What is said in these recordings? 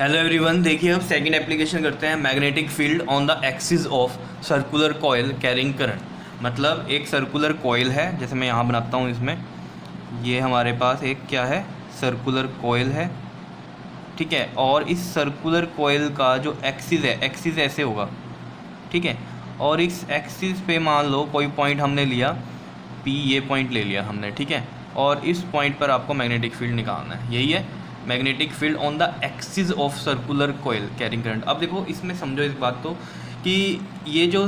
Hello everyone, देखिए अब second application करते हैं magnetic field on the axis of circular coil carrying current. मतलब एक सर्कुलर कॉइल है, जैसे मैं यहाँ बनाता हूँ इसमें, ये हमारे पास एक क्या है, सर्कुलर कॉइल है, ठीक है। और इस सर्कुलर कॉइल का जो एक्सिस है, एक्सिस ऐसे होगा, ठीक है। और इस एक्सिस पे मान लो कोई पॉइंट हमने लिया पी, ये पॉइंट ले लिया हमने, ठीक है। और इस पॉइंट पर आपको मैग्नेटिक फील्ड निकालना है, यही है magnetic field on the axis of circular coil carrying current. अब देखो इसमें समझो इस बात को कि ये जो,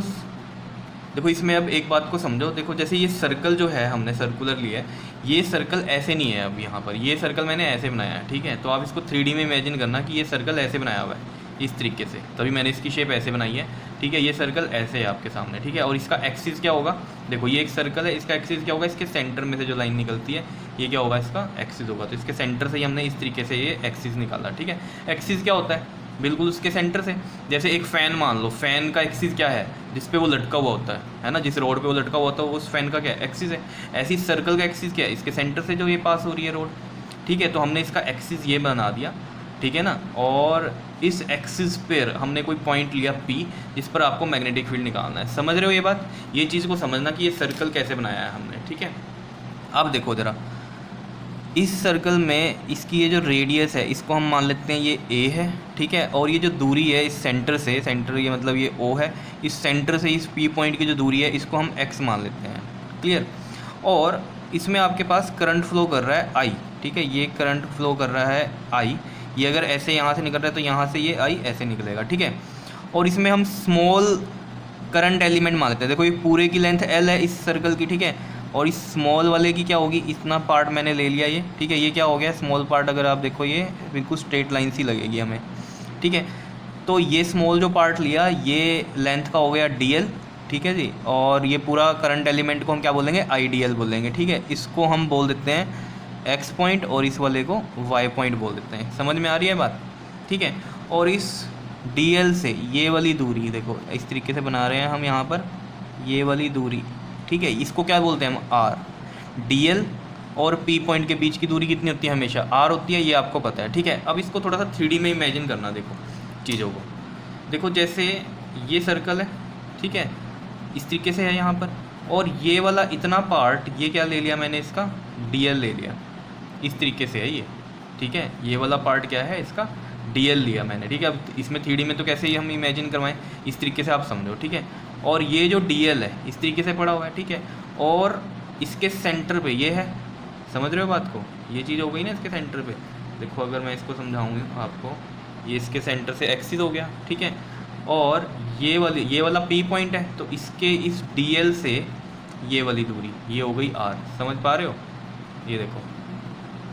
देखो इसमें अब एक बात को समझो, देखो जैसे ये सर्कल जो है हमने सर्कुलर लिया है, ये सर्कल ऐसे नहीं है। अब यहाँ पर ये सर्कल मैंने ऐसे बनाया है, ठीक है। तो आप इसको 3D में इमेजिन करना कि ये सर्कल ऐसे बनाया हुआ है इस तरीके से, तभी मैंने इसकी शेप ऐसे बनाई है, ठीक है। ये सर्कल ऐसे है आपके सामने, ठीक है। और इसका एक्सिस क्या होगा, देखो ये एक सर्कल है, इसका एक्सिस क्या होगा, इसके सेंटर में से जो लाइन निकलती है ये क्या होगा, इसका एक्सिस होगा। तो इसके सेंटर से ही हमने इस तरीके से ये एक्सिस निकाला, ठीक है। एक्सिस क्या होता है, बिल्कुल उसके सेंटर से। जैसे एक फ़ैन मान लो, फ़ैन का एक्सिस क्या है, जिस पे वो लटका हुआ होता है ना, जिस रोड पे वो लटका हुआ होता है वो उस फैन का क्या एक्सिस है। ऐसी सर्कल का एक्सिस क्या है, इसके सेंटर से जो ये पास हो रही है रोड, ठीक है। तो हमने इसका एक्सिस ये बना दिया, ठीक है ना। और इस एक्सिस पर हमने कोई पॉइंट लिया P, जिस पर आपको मैग्नेटिक फील्ड निकालना है। समझ रहे हो ये बात, ये चीज़ को समझना कि ये सर्कल कैसे बनाया है हमने, ठीक है। अब देखो ज़रा, इस सर्कल में इसकी ये जो रेडियस है इसको हम मान लेते हैं ये A है, ठीक है। और ये जो दूरी है इस सेंटर से, सेंटर ये मतलब ये O है, इस सेंटर से इस P पॉइंट की जो दूरी है इसको हम x मान लेते हैं, क्लियर। और इसमें आपके पास करंट फ्लो कर रहा है I, ठीक है। ये करंट फ्लो कर रहा है I, ये अगर ऐसे यहाँ से निकल रहा है तो यहाँ से ये I ऐसे निकलेगा, ठीक है। और इसमें हम स्मॉल करंट एलिमेंट मान लेते हैं। देखो ये पूरे की लेंथ L है इस सर्कल की, ठीक है। और इस स्मॉल वाले की क्या होगी, इतना पार्ट मैंने ले लिया ये, ठीक है। ये क्या हो गया, स्मॉल पार्ट, अगर आप देखो ये बिल्कुल स्ट्रेट लाइन सी लगेगी हमें, ठीक है। तो ये स्मॉल जो पार्ट लिया ये लेंथ का हो गया DL, ठीक है जी। और ये पूरा करंट एलिमेंट को हम क्या बोलेंगे, IDL बोलेंगे, ठीक है। इसको हम बोल देते हैं X पॉइंट और इस वाले को Y पॉइंट बोल देते हैं। समझ में आ रही है बात, ठीक है। और इस DL से ये वाली दूरी देखो इस तरीके से बना रहे हैं हम यहाँ पर, ये वाली दूरी, ठीक है, इसको क्या बोलते हैं हम, R। DL और P पॉइंट के बीच की दूरी कितनी होती है, हमेशा R होती है, ये आपको पता है, ठीक है। अब इसको थोड़ा सा 3D में इमेजिन करना, देखो चीज़ों को, देखो जैसे ये सर्कल है, ठीक है, इस तरीके से है यहाँ पर। और ये वाला इतना पार्ट, ये क्या ले लिया मैंने, इसका DL ले लिया, इस तरीके से है ये, ठीक है। ये वाला पार्ट क्या है, इसका DL लिया मैंने, ठीक है। अब इसमें 3D में तो कैसे ही हम इमेजिन करवाएं, इस तरीके से आप समझो, ठीक है। और ये जो DL है इस तरीके से पड़ा हुआ है, ठीक है। और इसके सेंटर पे ये है, समझ रहे हो बात को, ये चीज़ हो गई ना इसके सेंटर पे। देखो अगर मैं इसको समझाऊंगा आपको, ये इसके सेंटर से एक्सिस हो गया, ठीक है। और ये वाला P पॉइंट है, तो इसके इस DL से ये वाली दूरी ये हो गई R। समझ पा रहे हो, ये देखो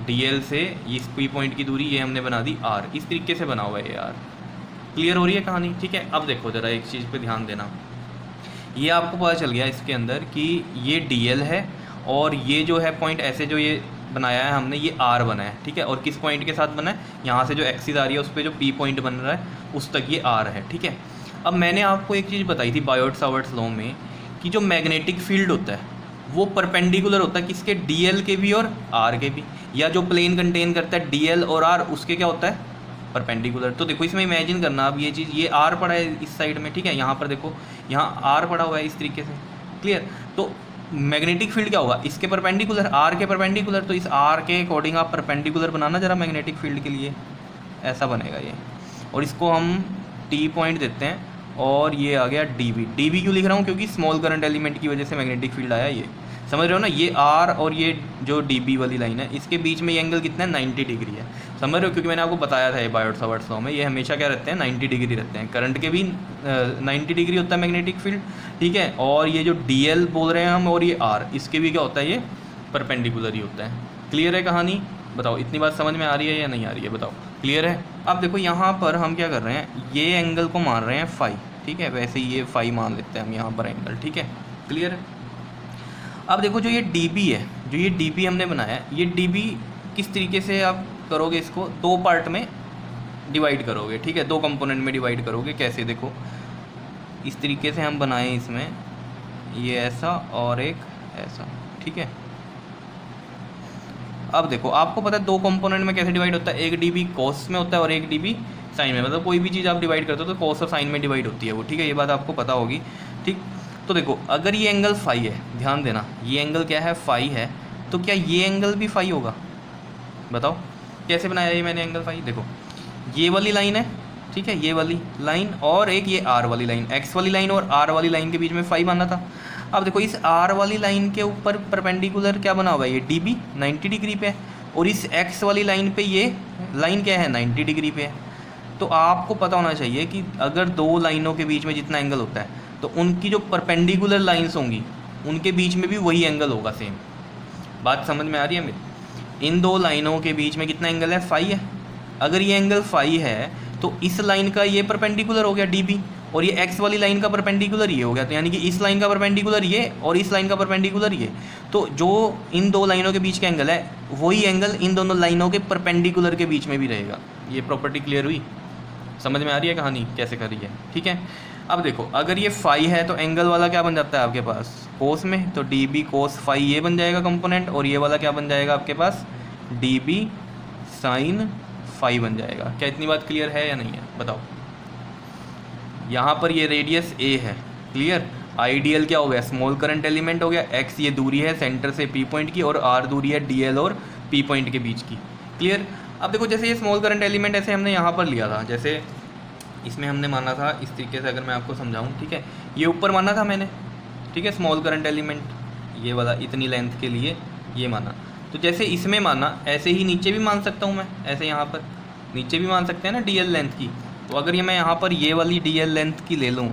DL से इस P पॉइंट की दूरी ये हमने बना दी R, इस तरीके से बना हुआ है ये R। क्लियर हो रही है कहानी, ठीक है। अब देखो ज़रा एक चीज़ पे ध्यान देना, ये आपको पता चल गया इसके अंदर कि ये DL है और ये जो है पॉइंट ऐसे जो ये बनाया है हमने, ये R बना है, ठीक है। और किस पॉइंट के साथ बना है, यहाँ से जो एक्सिस आ रही है उस पर जो P पॉइंट बन रहा है उस तक ये R है, ठीक है। अब मैंने आपको एक चीज़ बताई थी बायोट-सावर्ट्स लॉ में कि जो मैग्नेटिक फील्ड होता है वो परपेंडिकुलर होता है किसके, DL के भी और R के भी, या जो प्लेन कंटेन करता है DL और R उसके क्या होता है, परपेंडिकुलर। तो देखो इसमें इमेजिन करना अब ये चीज़, ये R पड़ा है इस साइड में, ठीक है। यहाँ पर देखो यहाँ R पड़ा हुआ है इस तरीके से, क्लियर। तो मैग्नेटिक फील्ड क्या होगा, इसके परपेंडिकुलर, R के परपेंडिकुलर। तो इस R के अकॉर्डिंग आप परपेंडिकुलर बनाना जरा मैग्नेटिक फील्ड के लिए, ऐसा बनेगा ये। और इसको हम T पॉइंट देते हैं, और ये आ गया DB क्यों लिख रहा हूँ, क्योंकि स्मॉल करंट एलिमेंट की वजह से मैग्नेटिक फील्ड आया ये, समझ रहे हो ना। ये R और ये जो DB वाली लाइन है इसके बीच में ये एंगल कितना है, 90 डिग्री है, समझ रहे हो। क्योंकि मैंने आपको बताया था ये बायोट-सावर्ट्स लॉ में, ये हमेशा क्या रहते हैं, 90 डिग्री रहते हैं। करंट के भी 90 डिग्री होता है मैग्नेटिक फील्ड, ठीक है। और ये जो DL बोल रहे हैं हम और ये R, इसके भी क्या होता है, ये परपेंडिकुलर ही होता है। क्लियर है कहानी, बताओ इतनी बात समझ में आ रही है या नहीं आ रही है, बताओ क्लियर है। अब देखो यहाँ पर हम क्या कर रहे हैं, ये एंगल को मान रहे हैं फाई, ठीक है। वैसे ही ये फाई मान लेते हैं हम यहाँ पर एंगल, ठीक है, क्लियर है। अब देखो जो ये DB है, जो ये DB हमने बनाया है, ये DB किस तरीके से आप करोगे, इसको दो पार्ट में डिवाइड करोगे, ठीक है, दो कंपोनेंट में डिवाइड करोगे। कैसे, देखो इस तरीके से हम बनाएं इसमें, ये ऐसा और एक ऐसा, ठीक है। अब देखो आपको पता है दो कंपोनेंट में कैसे डिवाइड होता है, एक DB कॉस में होता है और एक DB साइन में, मतलब कोई भी चीज़ आप डिवाइड करते हो तो कॉस और साइन में डिवाइड होती है वो, ठीक है, ये बात आपको पता होगी। ठीक, तो देखो अगर ये एंगल फाई है, ध्यान देना ये एंगल क्या है, फाई है, तो क्या ये एंगल भी फाई होगा? बताओ कैसे बनाया ये मैंने एंगल फाई। देखो ये वाली लाइन है, ठीक है, ये वाली लाइन और एक ये आर वाली लाइन, एक्स वाली लाइन और आर वाली लाइन के बीच में फाई बना था। अब देखो इस आर वाली लाइन के ऊपर परपेंडिकुलर क्या बना हुआ है, ये डी बी 90 डिग्री पे है, और इस एक्स वाली लाइन पे ये लाइन क्या है, 90 डिग्री पे है। तो आपको पता होना चाहिए कि अगर दो लाइनों के बीच में जितना एंगल होता है तो उनकी जो परपेंडिकुलर लाइंस होंगी उनके बीच में भी वही एंगल होगा सेम। बात समझ में आ रही है मेरी? इन दो लाइनों के बीच में कितना एंगल है, फाई है। अगर ये एंगल फाई है तो इस लाइन का ये परपेंडिकुलर हो गया डी बी, और ये एक्स वाली लाइन का परपेंडिकुलर ये हो गया, तो यानी कि इस लाइन का परपेंडिकुलर ये और इस लाइन का परपेंडिकुलर ये। तो जो इन दो लाइनों के बीच का एंगल है वही एंगल इन दोनों लाइनों के परपेंडिकुलर के बीच में भी रहेगा। ये प्रॉपर्टी क्लियर हुई? समझ में आ रही है कहानी कैसे कर रही है? ठीक है, अब देखो अगर ये फाई है तो एंगल वाला क्या बन जाता है आपके पास, कोस में, तो डी बी कोस फाई ये बन जाएगा कंपोनेंट, और ये वाला क्या बन जाएगा आपके पास, डी बी साइन फाई बन जाएगा। क्या इतनी बात क्लियर है या नहीं है, बताओ। यहाँ पर ये रेडियस ए है, क्लियर। आइडियल क्या हो गया, स्मॉल करंट एलिमेंट हो गया, एक्स ये दूरी है सेंटर से पी पॉइंट की, और आर दूरी है डी एल और पी पॉइंट के बीच की, क्लियर। अब देखो जैसे ये स्मॉल करंट एलिमेंट ऐसे हमने यहाँ पर लिया था, जैसे इसमें हमने माना था इस तरीके से, अगर मैं आपको समझाऊँ, ठीक है, ये ऊपर माना था मैंने, ठीक है, स्मॉल करंट एलिमेंट ये वाला इतनी लेंथ के लिए ये माना, तो जैसे इसमें माना ऐसे ही नीचे भी मान सकता हूँ मैं, ऐसे यहाँ पर नीचे भी मान सकते हैं ना डी एल लेंथ की। तो अगर ये मैं यहाँ पर ये वाली डी एल लेंथ की ले लूँ,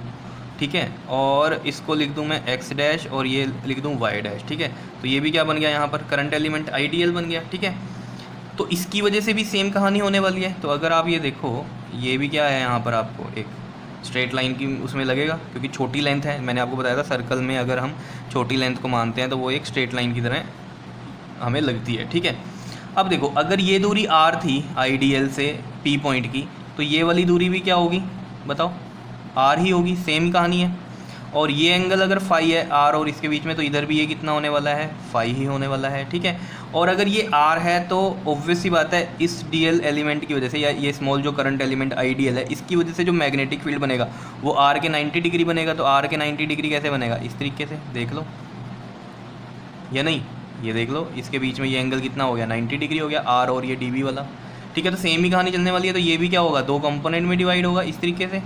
ठीक है, और इसको लिख दूँ मैं एक्स डैश और ये लिख दूँ वाई डैश, ठीक है, तो ये भी क्या बन गया यहाँ पर, current element I D L बन गया, ठीक है। तो इसकी वजह से भी सेम कहानी होने वाली है। तो अगर आप ये देखो, ये भी क्या है यहाँ पर आपको एक स्ट्रेट लाइन की उसमें लगेगा, क्योंकि छोटी लेंथ है, मैंने आपको बताया था सर्कल में अगर हम छोटी लेंथ को मानते हैं तो वो एक स्ट्रेट लाइन की तरह हमें लगती है, ठीक है। अब देखो अगर ये दूरी आर थी आई डी एल से पी पॉइंट की, तो ये वाली दूरी भी क्या होगी, बताओ, आर ही होगी, सेम कहानी है। और ये एंगल अगर फाई है आर और इसके बीच में, तो इधर भी ये कितना होने वाला है, फाई ही होने वाला है, ठीक है। और अगर ये आर है तो ऑब्वियस सी बात है इस डी एल एलिमेंट की वजह से, या ये स्मॉल जो current element I D L है इसकी वजह से जो मैग्नेटिक फील्ड बनेगा वो आर के 90 डिग्री बनेगा। तो आर के 90 डिग्री कैसे बनेगा, इस तरीके से देख लो या नहीं, ये देख लो, इसके बीच में ये एंगल कितना हो गया, 90 डिग्री हो गया, आर और ये डी बी वाला, ठीक है। तो सेम ही कहानी चलने वाली है। तो ये भी क्या होगा, दो कंपोनेंट में डिवाइड होगा इस तरीके से,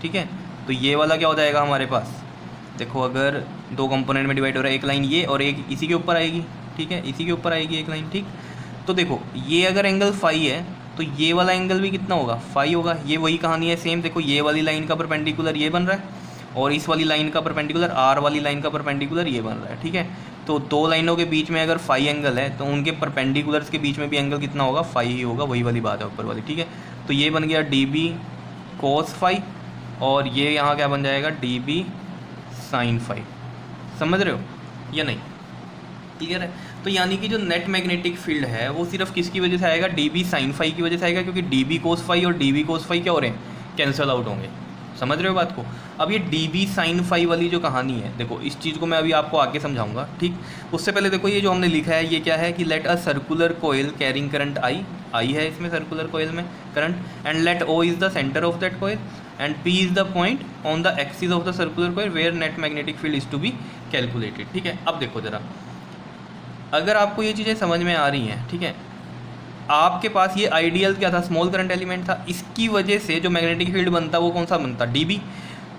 ठीक है। तो ये वाला क्या हो जाएगा हमारे पास, देखो अगर दो कंपोनेंट में डिवाइड हो रहा है, एक लाइन ये और एक इसी के ऊपर आएगी, ठीक है, इसी के ऊपर आएगी एक लाइन, ठीक। तो देखो ये अगर एंगल फाई है तो ये वाला एंगल भी कितना होगा, फाई होगा। ये वही कहानी है सेम, देखो ये वाली लाइन का परपेंडिकुलर ये बन रहा है और इस वाली लाइन का परपेंडिकुलर, आर वाली लाइन का परपेंडिकुलर ये बन रहा है, ठीक है। तो दो लाइनों के बीच में अगर फाई एंगल है तो उनके परपेंडिकुलर्स के बीच में भी एंगल कितना होगा, फाई ही होगा, वही वाली बात है ऊपर वाली, ठीक है। तो ये बन गया डी बी कोस फाई, और ये यहाँ क्या बन जाएगा, डी बी साइन फाई। समझ रहे हो या नहीं, क्लियर है? तो यानी कि जो नेट मैग्नेटिक फील्ड है वो सिर्फ किसकी वजह से आएगा, डी बी साइन फाई की वजह से आएगा, क्योंकि डी बी कोस फाई और डी बी कोस फाई क्या हो रहे हैं, कैंसिल आउट होंगे। समझ रहे हो बात को? अब ये डी बी साइन फाई वाली जो कहानी है, देखो इस चीज़ को मैं अभी आपको आगे समझाऊंगा, ठीक। उससे पहले देखो ये जो हमने लिखा है ये क्या है कि let a circular coil carrying current I है इसमें सर्कुलर कोयल में current, and let O is the centre of that coil and P is the point on the axis of the circular coil where net magnetic field is to be calculated, ठीक है। अब देखो ज़रा, अगर आपको ये चीज़ें समझ में आ रही हैं, ठीक है, आपके पास ये आइडियल क्या था, स्मॉल करंट एलिमेंट था, इसकी वजह से जो मैग्नेटिक फील्ड बनता वो कौन सा बनता, डीबी।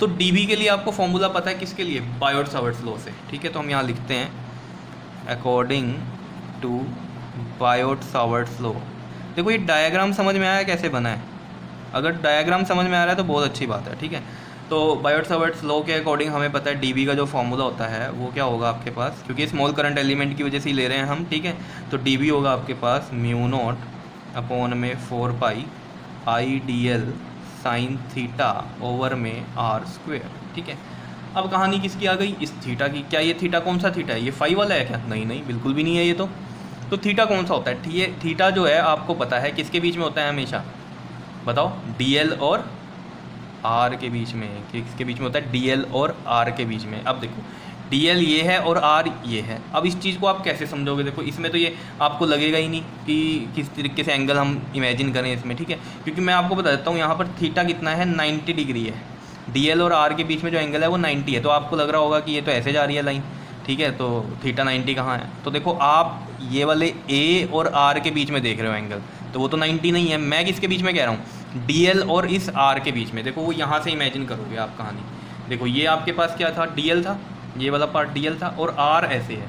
तो डीबी के लिए आपको फॉर्मूला पता है किसके लिए, बायोट-सावर्ट्स लॉ से, ठीक है। तो हम यहाँ लिखते हैं अकॉर्डिंग टू बायोट-सावर्ट्स लॉ। देखो ये डायग्राम समझ में आया कैसे बना है, अगर डायग्राम समझ में आ रहा है तो बहुत अच्छी बात है, ठीक है। तो बायोट-सावर्ट्स लॉ के अकॉर्डिंग हमें पता है डीबी का जो फॉर्मूला होता है वो क्या होगा आपके पास, क्योंकि स्मॉल करंट एलिमेंट की वजह से ही ले रहे हैं हम, ठीक है। तो डीबी होगा आपके पास म्यू नॉट अपॉन में 4 pi I D L sine theta over में आर स्क्वेयर, ठीक है। अब कहानी किसकी आ गई, इस थीटा की। क्या ये थीटा कौन सा थीटा है, ये फाई वाला है क्या, नहीं नहीं बिल्कुल भी नहीं है ये तो थीटा कौन सा होता है, ये थीटा जो है आपको पता है किसके बीच में होता है हमेशा, बताओ, डी एल और आर के बीच में, किसके बीच में होता है, डी एल और आर के बीच में। अब देखो DL ये है और R ये है। अब इस चीज़ को आप कैसे समझोगे? देखो इसमें तो ये आपको लगेगा ही नहीं कि किस तरीके से एंगल हम इमेजिन करें इसमें, ठीक है, क्योंकि मैं आपको बता देता हूँ यहाँ पर थीटा कितना है, 90 डिग्री है। DL और R के बीच में जो एंगल है वो 90 है। तो आपको लग रहा होगा कि ये तो ऐसे जा रही है लाइन, ठीक है, तो थीटा 90 कहाँ है? तो देखो आप ये वाले A और R के बीच में देख रहे हो एंगल, तो वो तो 90 नहीं है। मैं किसके बीच में कह रहा हूँ? DL और इस R के बीच में। देखो वो यहाँ से इमेजिन करोगे आप कहानी। देखो ये आपके पास क्या था? DL था, ये वाला पार्ट DL था, और R ऐसे है,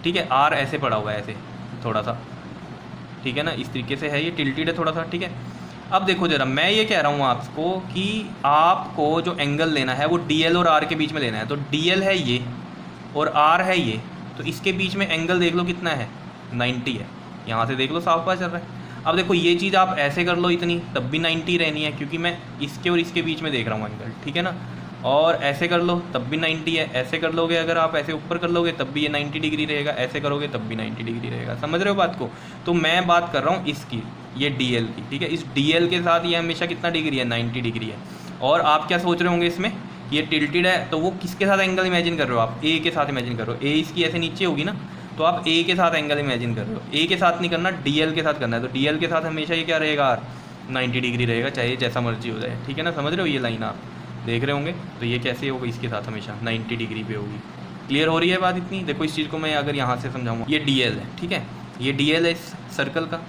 ठीक है, R ऐसे पड़ा हुआ है ऐसे थोड़ा सा, ठीक है ना, इस तरीके से है, ये टिल्टेड है थोड़ा सा, ठीक है। अब देखो ज़रा, मैं ये कह रहा हूँ आपको कि आपको जो एंगल लेना है वो DL और R के बीच में लेना है। तो DL है ये और R है ये, तो इसके बीच में एंगल देख लो कितना है, 90 है। यहाँ से देख लो, साफ पता चल रहा है। अब देखो ये चीज़ आप ऐसे कर लो इतनी, तब भी 90 रहनी है, क्योंकि मैं इसके और इसके बीच में देख रहा हूँ एंगल, ठीक है ना। और ऐसे कर लो तब भी 90 है, ऐसे कर लोगे अगर आप ऐसे ऊपर कर लोगे तब भी ये 90 डिग्री रहेगा, ऐसे करोगे तब भी 90 डिग्री रहेगा। समझ रहे हो बात को? तो मैं बात कर रहा हूँ इसकी, ये DL की, ठीक है। इस DL के साथ ये हमेशा कितना डिग्री है? 90 डिग्री है। और आप क्या सोच रहे होंगे इसमें, ये टिल्टेड है, तो वो किसके साथ एंगल इमेजिन कर रहे हो आप? A के साथ इमेजिन कर रहे हो। A इसकी ऐसे नीचे होगी ना, तो आप A के साथ एंगल इमेजिन कर रहे हो। A के साथ नहीं करना, DL के साथ करना है। तो DL के साथ हमेशा ये क्या रहेगा? 90 डिग्री रहेगा, चाहे जैसा मर्जी हो जाए, ठीक है ना। समझ रहे हो? ये लाइन आप देख रहे होंगे, तो ये कैसे होगा? इसके साथ हमेशा 90 डिग्री पे होगी। क्लियर हो रही है बात इतनी? देखो इस चीज़ को मैं अगर यहाँ से समझाऊँगा, ये DL है, ठीक है, ये DL है इस सर्कल का।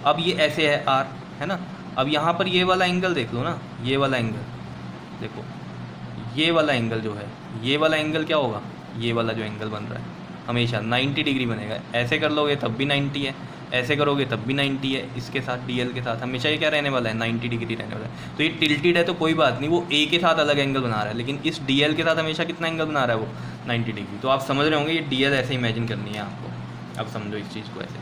अब ये ऐसे है R, है ना। अब यहाँ पर ये वाला एंगल देख लो ना, ये वाला एंगल देखो, ये वाला एंगल जो है, ये वाला एंगल क्या होगा? ये वाला जो एंगल बन रहा है हमेशा 90 डिग्री बनेगा। ऐसे कर लोगे तब भी 90 है, ऐसे करोगे तब भी 90 है। इसके साथ DL के साथ हमेशा ये क्या रहने वाला है? 90 डिग्री रहने वाला है। तो ये टिल्टेड है तो कोई बात नहीं, वो A के साथ अलग एंगल बना रहा है, लेकिन इस DL के साथ हमेशा कितना एंगल बना रहा है? वो 90 डिग्री। तो आप समझ रहे होंगे ये DL ऐसे इमेजिन करनी है आपको। अब समझो इस चीज़ को ऐसे,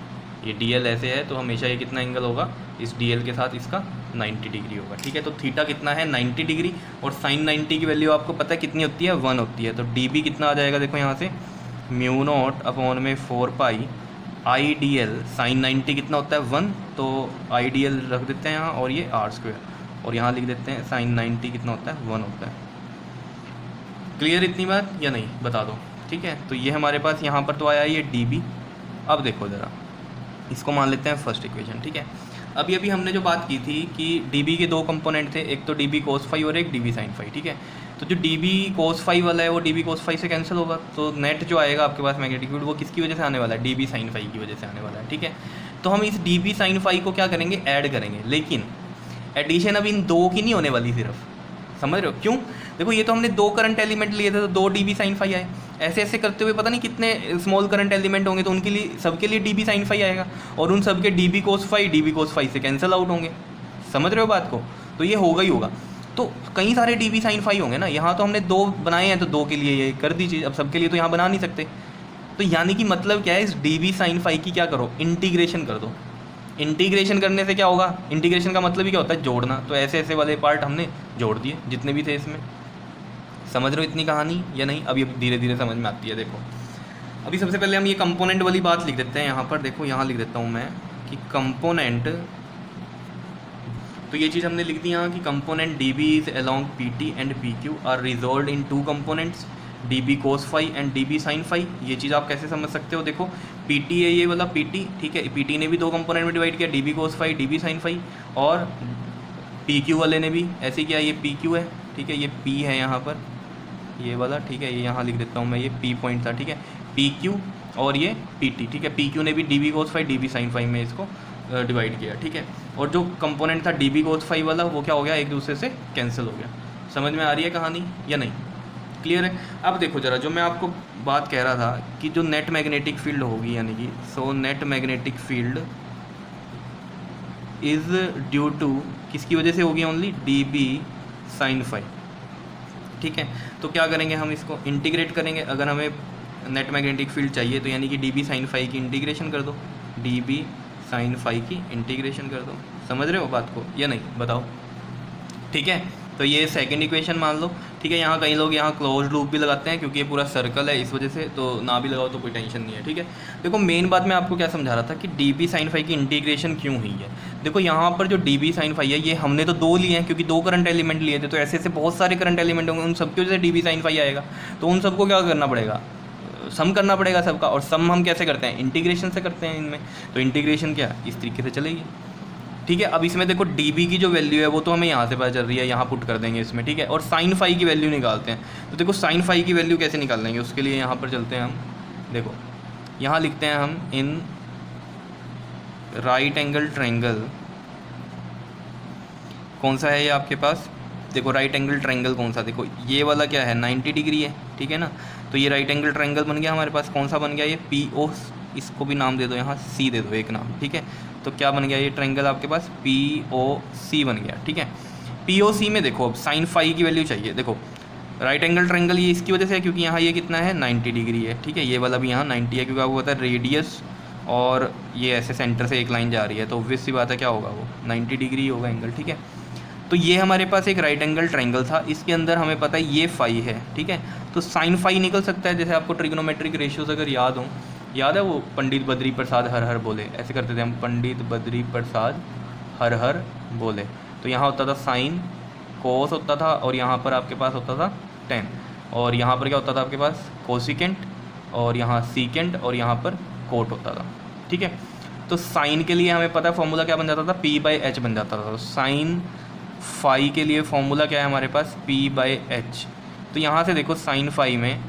ये DL ऐसे है तो हमेशा ये कितना एंगल होगा? इस DL के साथ इसका 90 डिग्री होगा, ठीक है। तो थीटा कितना है? 90 डिग्री। और साइन 90 की वैल्यू आपको पता है कितनी होती है? 1 होती है। तो DB कितना आ जाएगा? देखो यहाँ से μ0/4π IDL साइन 90 कितना होता है? 1। तो IDL रख देते हैं यहाँ, और ये R², और यहाँ लिख देते हैं साइन 90 कितना होता है? 1 होता है। क्लियर इतनी बात या नहीं? बता दो, ठीक है। तो ये हमारे पास यहाँ पर तो आया ये DB। अब देखो ज़रा, इसको मान लेते हैं फर्स्ट इक्वेशन, ठीक है। अभी अभी हमने जो बात की थी कि DB के दो कंपोनेंट थे, एक तो DB cos phi और एक DB sin phi, ठीक है। तो जो DB cos phi वाला है वो DB cos phi से कैंसिल होगा, तो नेट जो आएगा आपके पास मैग्नेटिक फील्ड वो किसकी वजह से आने वाला है? DB sin phi की वजह से आने वाला है, ठीक है। तो हम इस DB sin phi को क्या करेंगे? ऐड करेंगे, लेकिन एडिशन अब इन दो की नहीं होने वाली सिर्फ, समझ रहे हो? क्यों? देखो ये तो हमने दो करंट एलिमेंट लिए थे तो 2 DB sin phi आए। ऐसे ऐसे करते हुए पता नहीं कितने स्मॉल करंट एलिमेंट होंगे, तो उनके लिए सबके लिए DB sin phi आएगा, और उन सबके DB cos phi से कैंसिल आउट होंगे। समझ रहे हो बात को? तो ये होगा ही होगा। तो कई सारे DB sin phi होंगे ना, यहाँ तो हमने 2 बनाए हैं तो 2 के लिए ये कर दीजिए। अब सबके लिए तो यहाँ बना नहीं सकते, तो यानी कि मतलब क्या है? इस DB sin phi की क्या करो? इंटीग्रेशन कर दो। इंटीग्रेशन करने से क्या होगा? इंटीग्रेशन का मतलब ही क्या होता है? जोड़ना। तो ऐसे ऐसे वाले पार्ट हमने जोड़ दिए जितने भी थे इसमें। समझ रहे हो इतनी कहानी या नहीं? अभी धीरे धीरे समझ में आती है। देखो अभी सबसे पहले हम ये कंपोनेंट वाली बात लिख देते हैं यहाँ पर। देखो यहाँ लिख देता हूँ मैं कि कंपोनेंट, तो ये चीज़ हमने लिख दी यहाँ कि component DB is along PT and PQ are resolve in 2 components DB cos phi and DB sin phi। ये चीज़ आप कैसे समझ सकते हो? देखो PT है ये वाला PT, ठीक है। PT ने भी 2 कंपोनेंट में डिवाइड किया, DB cos phi DB sin phi, और PQ वाले ने भी ऐसे किया, ये PQ है, ठीक है, ये P है यहाँ पर ये वाला, ठीक है। ये यहाँ लिख देता हूँ मैं, ये P पॉइंट था, ठीक है, PQ और ये PT, ठीक है। PQ ने भी DB cos phi DB sin phi में इसको डिवाइड किया, ठीक है। और जो कंपोनेंट था DB cos phi वाला वो क्या हो गया? एक दूसरे से कैंसिल हो गया। समझ में आ रही है कहानी या नहीं? क्लियर है? अब देखो ज़रा, जो मैं आपको बात कह रहा था कि जो नेट मैग्नेटिक फील्ड होगी, यानी कि so net magnetic field is due to, किसकी वजह से होगी? ओनली DB sin phi, ठीक है। तो क्या करेंगे हम? इसको इंटीग्रेट करेंगे। अगर हमें नेट मैग्नेटिक फील्ड चाहिए तो यानी कि DB sin phi की इंटीग्रेशन कर दो, DB sin phi की इंटीग्रेशन कर दो। समझ रहे हो बात को या नहीं? बताओ, ठीक है। तो ये सेकंड इक्वेशन मान लो। ठीक है। यहाँ कई लोग यहाँ क्लोज लूप भी लगाते हैं क्योंकि ये पूरा सर्कल है इस वजह से, तो ना भी लगाओ तो कोई टेंशन नहीं है। ठीक है, देखो मेन बात मैं आपको क्या समझा रहा था कि डी बी साइन फाई की इंटीग्रेशन क्यों हुई है। देखो यहाँ पर जो डी बी साइन फाई है ये हमने तो 2 लिए हैं क्योंकि 2 करंट एलिमेंट लिए थे, तो ऐसे ऐसे बहुत सारे करंट एलिमेंट होंगे, उन सबकी वजह से डी बी साइन फाई आएगा। तो उन सबको क्या करना पड़ेगा, सम करना पड़ेगा सबका। और सम हम कैसे करते हैं, इंटीग्रेशन से करते हैं इनमें। तो इंटीग्रेशन क्या इस तरीके से चलेगी। ठीक है, अब इसमें देखो dB की जो वैल्यू है वो तो हमें यहाँ से पता चल रही है, यहाँ पुट कर देंगे इसमें। ठीक है, और साइन फाई की वैल्यू निकालते हैं। तो देखो साइन फाई की वैल्यू कैसे निकाल लेंगे, उसके लिए यहाँ पर चलते हैं हम। देखो यहाँ लिखते हैं हम इन राइट एंगल ट्रायंगल, कौन सा है ये आपके पास, देखो राइट एंगल ट्रायंगल कौन सा, देखो ये वाला क्या है 90 डिग्री है। ठीक है ना, तो ये राइट एंगल ट्रायंगल बन गया हमारे पास। कौन सा बन गया ये PO, इसको भी नाम दे दो, यहाँ C दे दो एक नाम। ठीक है, तो क्या बन गया ये ट्रायंगल आपके पास POC बन गया। ठीक है, POC में देखो अब साइन फाई की वैल्यू चाहिए। देखो राइट एंगल ट्रायंगल ये इसकी वजह से है क्योंकि यहाँ ये कितना है 90 डिग्री है। ठीक है, ये वाला भी यहाँ 90 है क्योंकि आपको पता है रेडियस और ये ऐसे सेंटर से एक लाइन जा रही है, तो ऑब्वियस सी बात है क्या होगा वो 90 डिग्री होगा एंगल। ठीक है, तो ये हमारे पास एक राइट एंगल ट्रायंगल था, इसके अंदर हमें पता है ये फाई है। ठीक है, तो साइन फाई निकल सकता है। जैसे आपको ट्रिग्नोमेट्रिक रेशियोज अगर याद हो, याद है वो पंडित बद्री प्रसाद हर हर बोले, ऐसे करते थे हम, पंडित बद्री प्रसाद हर हर बोले। तो यहाँ होता था साइन, कोस होता था, और यहाँ पर आपके पास होता था टेन, और यहाँ पर क्या होता था आपके पास कोसिकेंट, और यहाँ सीकेंट, और यहाँ पर कोट होता था। ठीक है, तो साइन के लिए हमें पता है फॉर्मूला क्या बन जाता था, P/H बन जाता था। तो साइन फाई के लिए फॉर्मूला क्या है हमारे पास, P/H। तो यहाँ से देखो साइन फाई में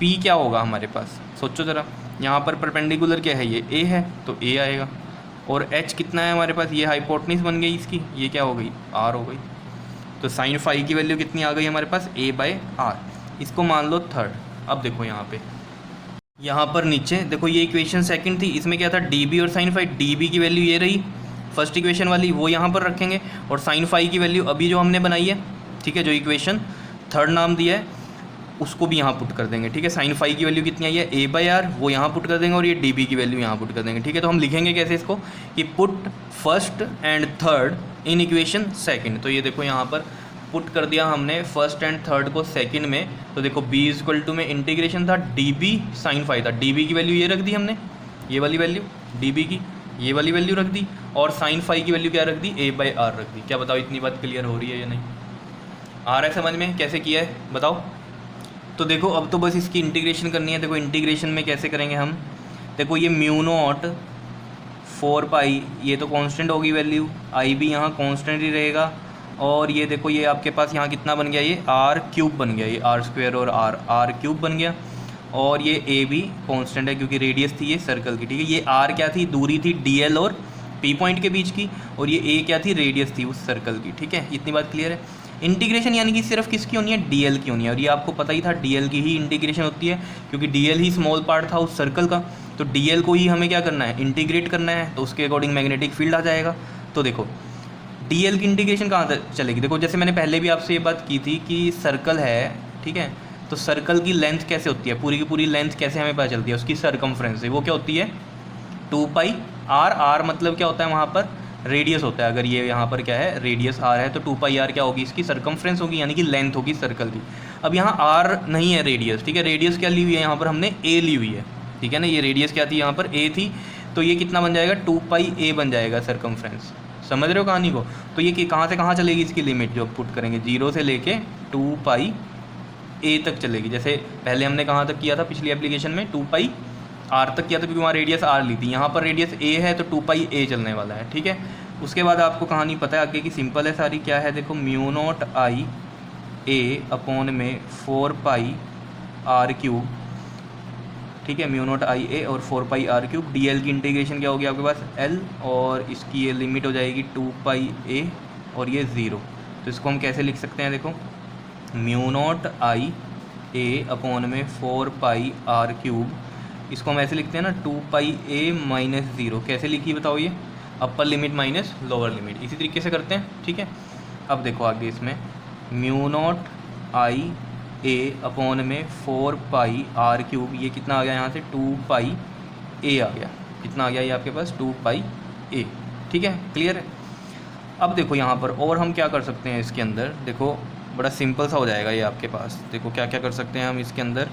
P क्या होगा हमारे पास, सोचो ज़रा। यहाँ पर परपेंडिकुलर क्या है, ये A है तो A आएगा, और H कितना है हमारे पास, ये हाइपोटेन्यूज बन गई इसकी, ये क्या हो गई R हो गई। तो साइन फाई की वैल्यू कितनी आ गई हमारे पास, A/R। इसको मान लो थर्ड। अब देखो यहाँ पर नीचे देखो ये इक्वेशन सेकंड थी, इसमें क्या था dB और साइन फाई। dB की वैल्यू ये रही फर्स्ट इक्वेशन वाली, वो यहाँ पर रखेंगे, और साइन फाई की वैल्यू अभी जो हमने बनाई है, ठीक है, जो इक्वेशन थर्ड नाम दिया है उसको भी यहाँ पुट कर देंगे। ठीक है, साइन फाई की वैल्यू कितनी आई है A/R, वो यहाँ पुट कर देंगे, और ये dB की वैल्यू यहाँ पुट कर देंगे। ठीक है, तो हम लिखेंगे कैसे इसको कि put first and third in equation second. तो ये देखो यहाँ पर पुट कर दिया हमने फर्स्ट एंड थर्ड को सेकंड में। तो देखो B में इंटीग्रेशन था dB साइन फाई था, dB की वैल्यू ये रख दी हमने, ये वाली वैल्यू, dB की ये वाली वैल्यू रख दी, और साइन फाई की वैल्यू क्या रख दी, A/R रख दी। क्या बताओ इतनी बात क्लियर हो रही है या नहीं, आ रहा है समझ में कैसे किया है बताओ। तो देखो अब तो बस इसकी इंटीग्रेशन करनी है। देखो इंटीग्रेशन में कैसे करेंगे हम, देखो ये म्यू नॉट 4 पाई, ये तो कांस्टेंट होगी वैल्यू, आई भी यहाँ कांस्टेंट ही रहेगा, और ये देखो ये आपके पास यहाँ कितना बन गया, ये R³ बन गया, ये R² और R³ बन गया, और ये A भी कांस्टेंट है क्योंकि रेडियस थी ये सर्कल की। ठीक है, ये R क्या थी, दूरी थी DL और P पॉइंट के बीच की, और ये A क्या थी, रेडियस थी उस सर्कल की। ठीक है, इतनी बात क्लियर है। इंटीग्रेशन यानी कि सिर्फ किसकी होनी है, DL की होनी है, और ये आपको पता ही था DL की ही इंटीग्रेशन होती है क्योंकि DL ही स्मॉल पार्ट था उस सर्कल का। तो DL को ही हमें क्या करना है, इंटीग्रेट करना है, तो उसके अकॉर्डिंग मैग्नेटिक फील्ड आ जाएगा। तो देखो DL की इंटीग्रेशन कहाँ तक चलेगी, देखो जैसे मैंने पहले भी आपसे ये बात की थी कि सर्कल है, ठीक है, तो सर्कल की लेंथ कैसे होती है, पूरी की पूरी लेंथ कैसे हमें पता चलती है, उसकी सरकमफ्रेंस से, वो क्या होती है 2πr। r मतलब क्या होता है वहाँ पर, रेडियस होता है। अगर ये यहाँ पर क्या है, रेडियस r है, तो 2πr क्या होगी, इसकी सरकमफ्रेंस होगी, यानी कि लेंथ होगी सर्कल की। अब यहाँ r नहीं है रेडियस, ठीक है, रेडियस क्या ली हुई है यहाँ पर हमने, a ली हुई है। ठीक है ना, ये रेडियस क्या थी यहाँ पर, a थी, तो ये कितना बन जाएगा 2πa बन जाएगा सरकमफ्रेंस। समझ रहे हो कहानी को। तो ये कि कहाँ से कहाँ चलेगी इसकी लिमिट, जो पुट करेंगे 0 से लेके 2πa तक चलेगी। जैसे पहले हमने कहाँ तक किया था पिछली एप्लीकेशन में, 2πr तक किया था क्योंकि वहाँ रेडियस r ली थी, यहाँ पर रेडियस a है तो 2πa चलने वाला है। ठीक है, उसके बाद आपको कहानी पता है आगे की, सिंपल है सारी, क्या है देखो, mu not I a upon में 4πr³। ठीक है, म्यू नॉट आई a और 4πr³। dl की इंटीग्रेशन क्या होगी आपके पास, l, और इसकी ये लिमिट हो जाएगी 2πa और ये 0। तो इसको हम कैसे लिख सकते हैं, देखो mu not I a upon में 4πr³, इसको हम ऐसे लिखते हैं ना 2πa माइनस 0। कैसे लिखी बताओ, ये upper limit minus lower limit, इसी तरीके से करते हैं। ठीक है, अब देखो आगे इसमें mu not I a upon में 4πr³, ये कितना आ गया यहाँ से 2πa आ गया, कितना आ गया ये आपके पास 2πa। ठीक है, क्लियर है। अब देखो यहाँ पर और हम क्या कर सकते हैं इसके अंदर, देखो बड़ा सिंपल सा हो जाएगा ये आपके पास। देखो क्या क्या कर सकते हैं हम इसके अंदर।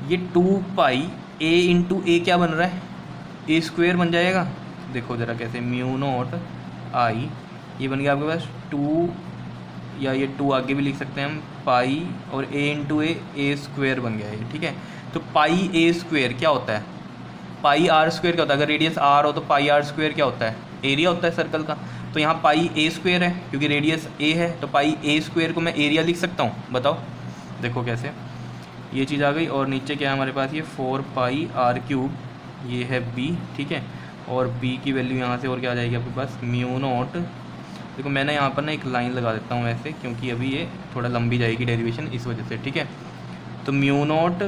ये 2 पाई ए इंटू ए क्या बन रहा है, ए स्क्वेयर बन जाएगा। देखो ज़रा कैसे, म्यू नॉट आई, ये बन गया आपके पास 2, या ये 2 आगे भी लिख सकते हैं हम, पाई और ए इंटू ए स्क्वेयर बन गया ये, ठीक है। तो पाई ए स्क्वेयर क्या होता है, पाई आर स्क्वेयर क्या होता है, अगर रेडियस आर हो तो पाई आर स्क्वेयर क्या होता है, एरिया होता है सर्कल का। तो यहाँ पाई ए स्क्वेयर है क्योंकि रेडियस ए है, तो पाई ए स्क्वेयर को मैं एरिया लिख सकता हूँ, बताओ। देखो कैसे, ये चीज़ आ गई। और नीचे क्या है हमारे पास, ये 4 पाई आर क्यूब, ये है बी, ठीक है। और बी की वैल्यू यहाँ से और क्या आ जाएगी आपके पास, म्यू नॉट। देखो मैंने यहाँ पर ना एक लाइन लगा देता हूँ ऐसे, क्योंकि अभी ये थोड़ा लंबी जाएगी डेरिवेशन इस वजह से, ठीक है। तो म्यू नॉट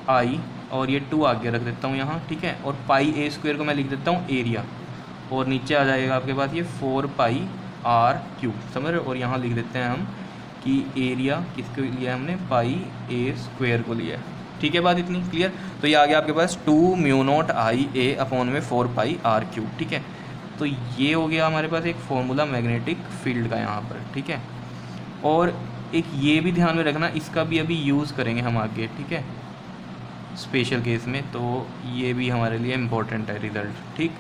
आई और ये 2 आगे रख देता हूँ यहाँ, ठीक है। और पाई ए स्क्वेयर को मैं लिख देता हूँ एरिया, और नीचे आ जाएगा आपके पास ये 4 पाई आर क्यूब, समझ रहे हो। और यहाँ लिख देते हैं हम कि एरिया किसको लिया है हमने, पाई ए स्क्वेयर को लिया है, ठीक है। बात इतनी क्लियर। तो ये आ गया आपके पास 2 mu not I A upon में 4 पाई आर क्यूब, ठीक है। तो ये हो गया हमारे पास एक फॉर्मूला मैग्नेटिक फील्ड का यहाँ पर, ठीक है। और एक ये भी ध्यान में रखना, इसका भी अभी यूज़ करेंगे हम आगे, ठीक है, स्पेशल केस में। तो ये भी हमारे लिए इम्पोर्टेंट है रिज़ल्ट, ठीक।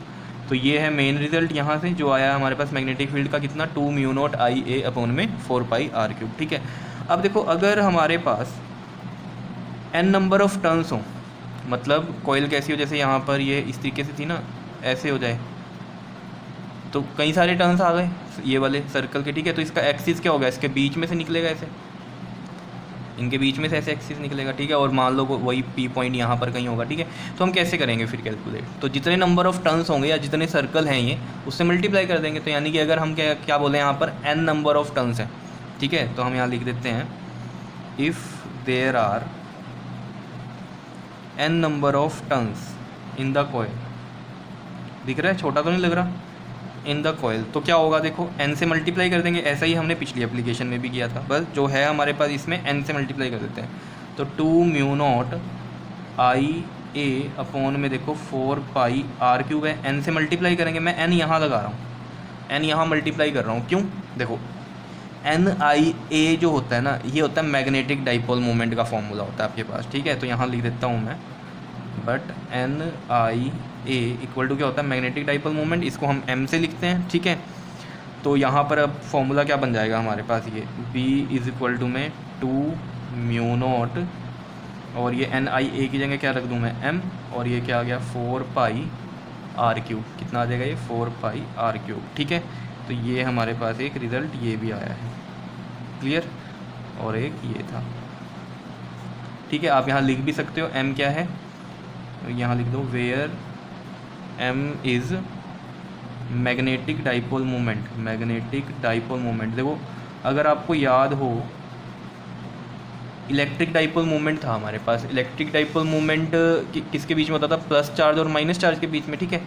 तो ये है मेन रिज़ल्ट यहाँ से जो आया हमारे पास मैग्नेटिक फील्ड का, कितना, 2 mu not I A upon में 4 पाई आर क्यूब, ठीक है। अब देखो अगर हमारे पास n नंबर ऑफ टर्न्स हो, मतलब कॉइल कैसी हो, जैसे यहाँ पर ये इस तरीके से थी ना, ऐसे हो जाए, तो कई सारे टर्न्स आ गए ये वाले सर्कल के, ठीक है। तो इसका एक्सिस क्या होगा, इसके बीच में से निकलेगा ऐसे, इनके बीच में से ऐसे एक्सिस निकलेगा, ठीक है। और मान लो वही पी पॉइंट यहाँ पर कहीं होगा, ठीक है। तो हम कैसे करेंगे फिर कैलकुलेट, तो जितने नंबर ऑफ टर्न्स होंगे या जितने सर्कल हैं ये, उससे मल्टीप्लाई कर देंगे। तो यानी कि अगर हम क्या बोले यहाँ पर n नंबर ऑफ टर्न्स है, ठीक है, तो हम यहाँ लिख देते हैं if there are n number of turns in the coil, दिख रहा है, छोटा तो नहीं लग रहा, इन द कॉइल। तो क्या होगा, देखो n से मल्टीप्लाई कर देंगे, ऐसा ही हमने पिछली एप्लीकेशन में भी किया था, बस जो है हमारे पास इसमें n से मल्टीप्लाई कर देते हैं। तो 2 mu not I A upon में देखो 4 पाई आर क्यूब है, n से मल्टीप्लाई करेंगे, मैं n यहाँ लगा रहा हूँ, n यहाँ मल्टीप्लाई कर रहा हूँ, क्यों, देखो एन आई ए जो होता है ना, ये होता है मैग्नेटिक डाइपोल मोमेंट का फॉर्मूला होता है आपके पास, ठीक है। तो यहाँ लिख देता हूँ मैं, but N I A equal to क्या होता है, मैग्नेटिक डाइपोल मोमेंट, इसको हम m से लिखते हैं, ठीक है। तो यहाँ पर अब फॉर्मूला क्या बन जाएगा हमारे पास, ये b इज़ इक्वल टू में 2 म्यू नॉट, और ये एन आई ए की जगह क्या रख दूँ मैं, m, और ये क्या आ गया 4 पाई आर क्यूब, कितना आ जाएगा ये 4 पाई आर क्यूब, ठीक है। तो ये हमारे पास एक रिज़ल्ट ये भी आया है, क्लियर। और एक ये था, ठीक है। आप यहाँ लिख भी सकते हो m क्या है, यहाँ लिख दो where m is magnetic dipole moment, magnetic dipole moment. देखो अगर आपको याद हो, इलेक्ट्रिक डाइपोल मोमेंट था हमारे पास, इलेक्ट्रिक डाइपोल मोमेंट किसके बीच में होता था, प्लस चार्ज और माइनस चार्ज के बीच में, ठीक है।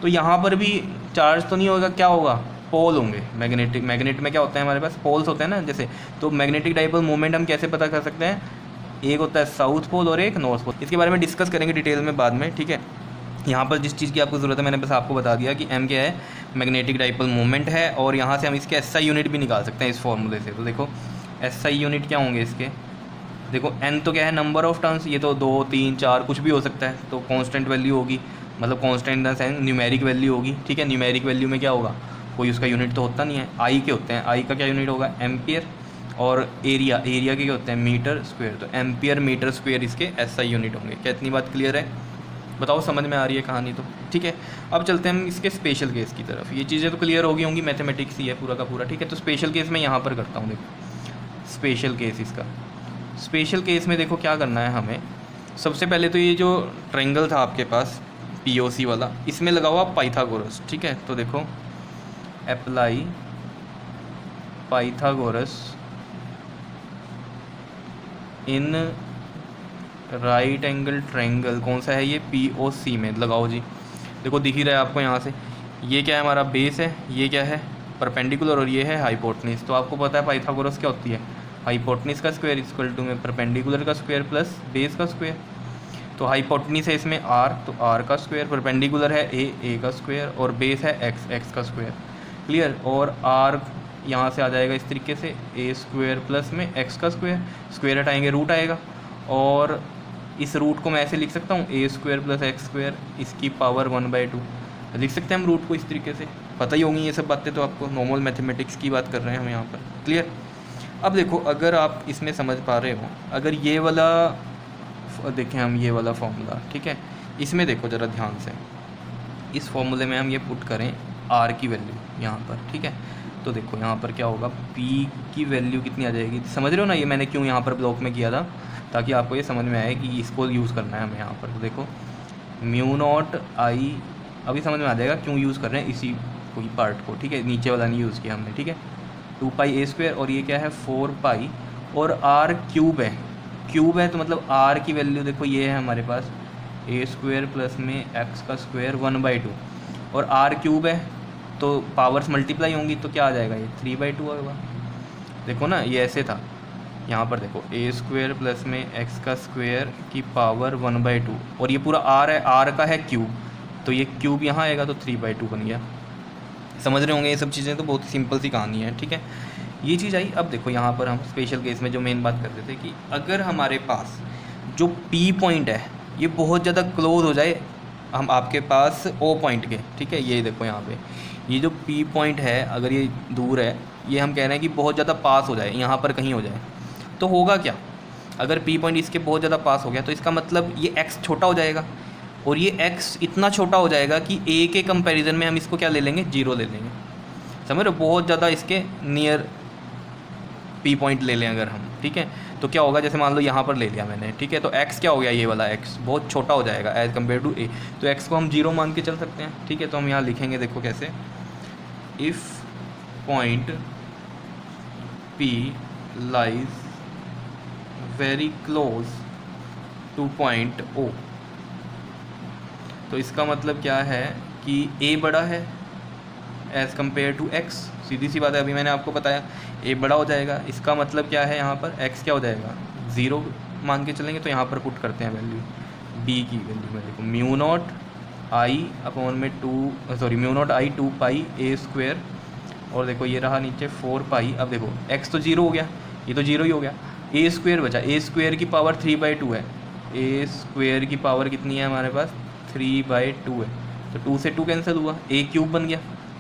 तो यहाँ पर भी चार्ज तो नहीं होगा, क्या होगा, पोल होंगे। मैग्नेट में क्या होता है हमारे पास, पोल्स होते हैं ना जैसे। तो मैग्नेटिक डाइपोल मोमेंट हम कैसे पता कर सकते हैं, एक होता है साउथ पोल और एक नॉर्थ पोल। इसके बारे में डिस्कस करेंगे डिटेल में बाद में, ठीक है। यहाँ पर जिस चीज़ की आपको ज़रूरत है मैंने बस आपको बता दिया कि m क्या है, मैग्नेटिक डाइपोल मोमेंट है। और यहाँ से हम इसके SI यूनिट भी निकाल सकते हैं इस फॉर्मूले से। तो देखो SI यूनिट क्या होंगे इसके, देखो n तो क्या है, नंबर ऑफ टर्न्स, ये तो 2 3 4 कुछ भी हो सकता है, तो कांस्टेंट वैल्यू होगी, मतलब constant in the sense numeric value होगी, ठीक है। न्यूमेरिक वैल्यू में क्या होगा, कोई उसका यूनिट तो होता नहीं है, आई के होते हैं, आई का क्या यूनिट होगा, एम्पियर। और एरिया के क्या होते हैं, मीटर स्क्वायर। तो एम्पियर मीटर स्क्वायर इसके SI यूनिट होंगे। क्या इतनी बात क्लियर है, बताओ समझ में आ रही है कहानी तो, ठीक है। अब चलते हैं हम इसके स्पेशल केस की तरफ। ये चीज़ें तो क्लियर हो गई होंगी, मैथमेटिक्स ही है पूरा का पूरा, ठीक है। तो स्पेशल केस में यहाँ पर करता हूँ, देखो स्पेशल केस इसका। स्पेशल केस में देखो क्या करना है हमें, सबसे पहले तो ये जो ट्रायंगल था आपके पास POC वाला, इसमें लगा हुआ पाइथागोरस, ठीक है। तो देखो apply Pythagoras in right angle triangle, कौन सा है ये, POC में लगाओ जी। देखो दिख ही रहा है आपको यहाँ से, ये क्या है हमारा बेस है, ये क्या है परपेंडिकुलर, और ये है हाइपोटेन्यूज। तो आपको पता है पाइथागोरस क्या होती है, हाइपोटेन्यूज का स्क्वायर इक्वल टू में परपेंडिकुलर का स्क्वायर प्लस बेस का स्क्वायर। तो हाइपोटेन्यूज है इसमें r, तो r का स्क्वायर, परपेंडिकुलर है a का स्क्वायर, और बेस है x का स्क्वायर, क्लियर। और r यहाँ से आ जाएगा इस तरीके से ए स्क्वायर प्लस में एक्स का स्क्वायर, स्क्वायर हटाएंगे रूट आएगा, और इस रूट को मैं ऐसे लिख सकता हूँ ए स्क्वायर प्लस एक्स स्क्वायर इसकी पावर 1/2 लिख सकते हैं हम रूट को इस तरीके से। पता ही होंगी ये सब बातें, तो आपको नॉर्मल मैथमेटिक्स की बात कर रहे हैं हम यहाँ पर। क्लियर। अब देखो अगर आप इसमें समझ पा रहे हो, अगर ये वाला देखें हम, ये वाला फॉर्मूला, ठीक है, इसमें देखो ज़रा ध्यान से, इस फॉर्मूले में हम ये पुट करें आर की वैल्यू यहाँ पर, ठीक है, तो देखो यहाँ पर क्या होगा, पी की वैल्यू कितनी आ जाएगी, समझ रहे हो ना, ये मैंने क्यों यहाँ पर ब्लॉक में किया था, ताकि आपको ये समझ में आए कि इसको यूज़ करना है हमें यहाँ पर। तो देखो म्यू नॉट आई, अभी समझ में आ जाएगा क्यों यूज़ कर रहे हैं इसी कोई पार्ट को, ठीक है, नीचे वाला नहीं यूज़ किया हमने, ठीक है। 2 पाई ए स्क्वायर और ये क्या है 4 पाई, और आर क्यूब है, क्यूब है तो मतलब आर की वैल्यू देखो ये है हमारे पास ए स्क्वायर प्लस में एक्स का स्क्वायर 1/2, और आर क्यूब है तो पावर्स मल्टीप्लाई होंगी, तो क्या आ जाएगा ये 3/2 होगा। देखो ना ये ऐसे था, यहाँ पर देखो ए स्क्वायर प्लस में एक्स का स्क्वायर की पावर 1/2, और ये पूरा आर है, आर का है क्यूब, तो ये क्यूब यहाँ आएगा तो 3/2 बन गया। समझ रहे होंगे ये सब चीज़ें, तो बहुत ही सिंपल सी कहानी है, ठीक है, ये चीज़ आई। अब देखो यहाँ पर हम स्पेशल केस में जो मेन बात करते थे कि अगर हमारे पास जो पी पॉइंट है ये बहुत ज़्यादा क्लोज हो जाए हम आपके पास ओ पॉइंट के, ठीक है, ये देखो यहाँ पे ये जो पी पॉइंट है अगर ये दूर है, ये हम कह रहे हैं कि बहुत ज़्यादा पास हो जाए, यहाँ पर कहीं हो जाए, तो होगा क्या, अगर पी पॉइंट इसके बहुत ज़्यादा पास हो गया तो इसका मतलब ये एक्स छोटा हो जाएगा, और ये एक्स इतना छोटा हो जाएगा कि ए के कंपैरिजन में हम इसको क्या ले लेंगे, 0 ले लेंगे। समझ रहे हो, बहुत ज़्यादा इसके नियर पी पॉइंट ले लें अगर हम, ठीक है, तो क्या होगा, जैसे मान लो यहाँ पर ले लिया मैंने, ठीक है, तो x क्या हो गया, ये वाला x बहुत छोटा हो जाएगा एज़ कम्पेयर टू ए, तो x को हम 0 मान के चल सकते हैं, ठीक है। तो हम यहाँ लिखेंगे देखो कैसे, if point P lies very close two point O, तो इसका मतलब क्या है कि a बड़ा है एज़ कम्पेयर टू x, सीधी सी बात है, अभी मैंने आपको बताया a बड़ा हो जाएगा, इसका मतलब क्या है, यहाँ पर x क्या हो जाएगा 0 मान के चलेंगे, तो यहाँ पर पुट करते हैं वैल्यू b की वैल्यू में, देखो म्यू नॉट आई अपॉन में mu not I 2 pi A square, और देखो ये रहा नीचे 4 पाई, अब देखो x तो 0 हो गया, ये तो 0 ही हो गया, ए स्क्वायर बचा, ए स्क्वायर की पावर 3/2 है, ए स्क्वायर की पावर कितनी है हमारे पास 3/2 है, तो 2 से 2 कैंसिल हुआ, ए क्यूब बन गया,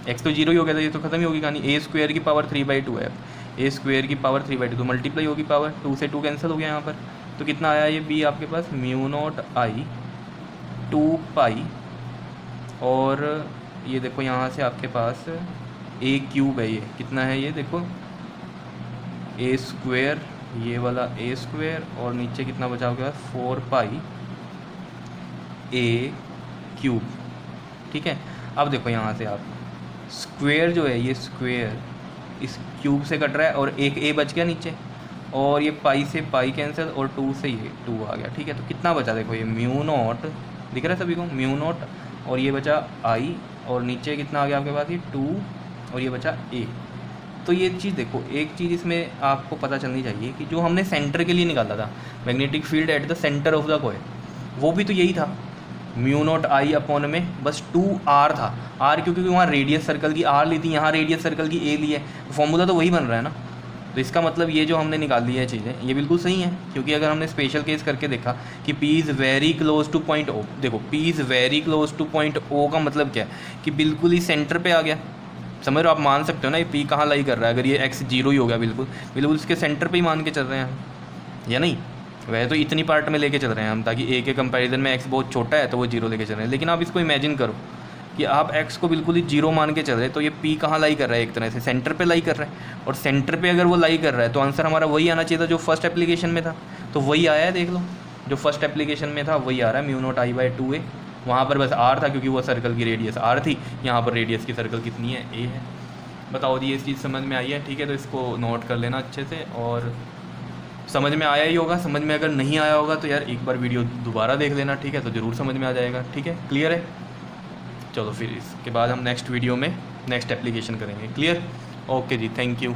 x तो 0 ही हो गया था, ये तो खत्म ही होगी कहानी, ए स्क्वायर की पावर 3/2 है, ए स्क्वायर की पावर 3/2 तो मल्टीप्लाई होगी पावर, 2 से 2 कैंसिल हो गया यहाँ पर, तो कितना आया ये b आपके पास म्यू नॉट आई 2 पाई, और ये देखो यहाँ से आपके पास ए क्यूब है, ये कितना है, ये देखो ए स्क्वायर, ये वाला ए स्क्वायर, और नीचे कितना बचा हो गया 4 पाई ए क्यूब, ठीक है। अब देखो यहाँ से आप स्क्वायर जो है, ये स्क्वायर इस क्यूब से कट रहा है, और एक ए बच गया नीचे, और ये पाई से पाई कैंसिल, और 2 से ये 2 आ गया, ठीक है। तो कितना बचा देखो, ये म्यू नॉट दिख रहा है सभी को, म्यू नॉट, और ये बचा आई, और नीचे कितना आ गया आपके पास ये 2, और ये बचा ए। तो ये चीज़ देखो, एक चीज़ इसमें आपको पता चलनी चाहिए कि जो हमने सेंटर के लिए निकाला था magnetic field at the centre of the coil, वो भी तो यही था, म्यू नॉट आई अपॉन में बस 2r था, r क्योंकि वहाँ रेडियस सर्कल की r ली थी, यहाँ रेडियस सर्कल की a ली है, फॉर्मूला तो वही बन रहा है ना। तो इसका मतलब ये जो हमने निकाल ली है चीज़ें, ये बिल्कुल सही है, क्योंकि अगर हमने स्पेशल केस करके देखा कि P is very close two point O, देखो P is very close two point O का मतलब क्या है कि बिल्कुल ही सेंटर पे आ गया, समझ रहे हो, आप मान सकते हो ना ये P कहाँ लाई कर रहा है, अगर ये x 0 ही हो गया बिल्कुल बिल्कुल इसके सेंटर पे ही मान के चल रहे हैं या नहीं। वह तो इतनी पार्ट में लेके चल रहे हैं हम, ताकि a के कंपैरिजन में x बहुत छोटा है तो वो 0 लेके चल रहे हैं, लेकिन आप इसको इमेजिन करो कि आप x को बिल्कुल ही 0 मान के चल रहे हैं, तो ये P कहाँ लाई कर रहा है, एक तरह से सेंटर पे लाई कर रहा है, और सेंटर पे अगर वो लाई कर रहा है तो आंसर हमारा वही आना चाहिए था जो फर्स्ट एप्लीकेशन में था, तो वही आया है, देख लो जो फर्स्ट एप्लीकेशन में था वही आ रहा है, mu not I by 2a, वहाँ पर बस r था क्योंकि वो सर्कल की रेडियस r थी, यहाँ पर रेडियस की सर्कल कितनी है a है। बताओ जी, ये चीज़ समझ में आई है, ठीक है, तो इसको नोट कर लेना अच्छे से, और समझ में आया ही होगा, समझ में अगर नहीं आया होगा तो यार एक बार वीडियो दोबारा देख लेना, ठीक है, तो ज़रूर समझ में आ जाएगा, ठीक है, क्लियर है। चलो फिर इसके बाद हम नेक्स्ट वीडियो में नेक्स्ट एप्लीकेशन करेंगे, क्लियर, ओके जी, थैंक यू।